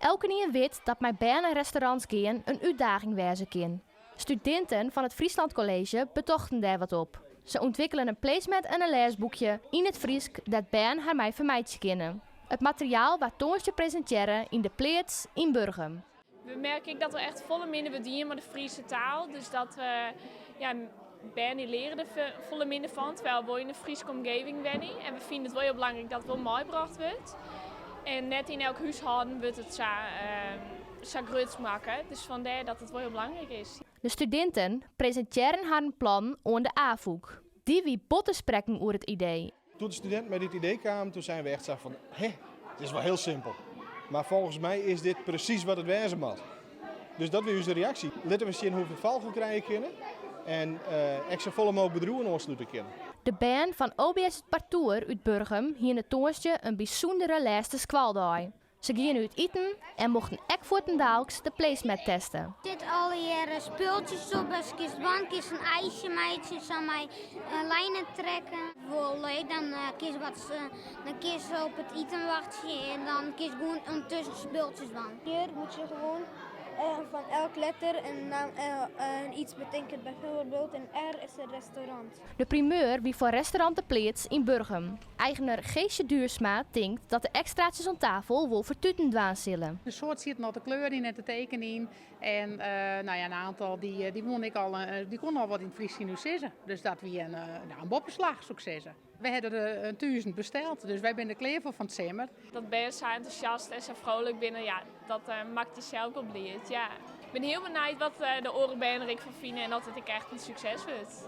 Elke keer weet dat mijn baan en restaurants gaan een uitdaging wezen kan. Studenten van het Friesland College betochten daar wat op. Ze ontwikkelen een placement en een leesboekje in het Fries dat baan haar mij vermijden kunnen. Het materiaal wat Toonsje presenteren in de Pleets in Burgum. We merken dat we echt volle minder bedienen met de Friese taal. Dus dat we die leren er volle minder van, terwijl we in de Friese omgeving zijn. En we vinden het wel heel belangrijk dat het wel mooi gebracht wordt. En net in elk huishouden wordt het zo groots maken. Dus vandaar dat het wel heel belangrijk is. De studenten presenteren haar een plan aan de AVOEK. Die wie botten spreken over het idee. Toen de student met dit idee kwam, toen zijn we echt zo van, het is wel heel simpel. Maar volgens mij is dit precies wat het wezen moet. Dus dat was de reactie. Laten we zien hoeveel valgen krijgen kunnen. En ik zo volle mogelijk bedrijven aansluiten kunnen. De band van OBS het Partour uit Burgum hier in het Toonsje een bijzondere laatste squaldag. Ze gingen uit eten en mochten ook voor ten daalks de placement testen. Er zitten alle jaren speeltjes op, als je bankjes een ijsje meidjes aan mij lijnen trekken. Wel leuk, dan kies je op het eten wachten en dan kies je gewoon ondertussen speeltjes van. Hier moet je gewoon van elk letter iets betekent. Bijvoorbeeld een R is een restaurant. De primeur wie voor restaurant de Pleets in Burgum. Eigenaar Geesje Duursma denkt dat de extraatjes aan tafel wel vertutend waan zullen. De soort zit nog de kleur in en de teken in. En een aantal die won ik al, die kon al wat in het Fries zien zeggen. Dus dat we een boppenslag zou ik zeggen. We hebben er 1000 besteld, dus wij zijn de klever van het Semmer. Dat ben je zo enthousiast en zo vrolijk binnen, dat maakt je zelf wel blij. Ja. Ik ben heel benieuwd wat de orenbenen ervan vinden en dat het echt een succes wordt.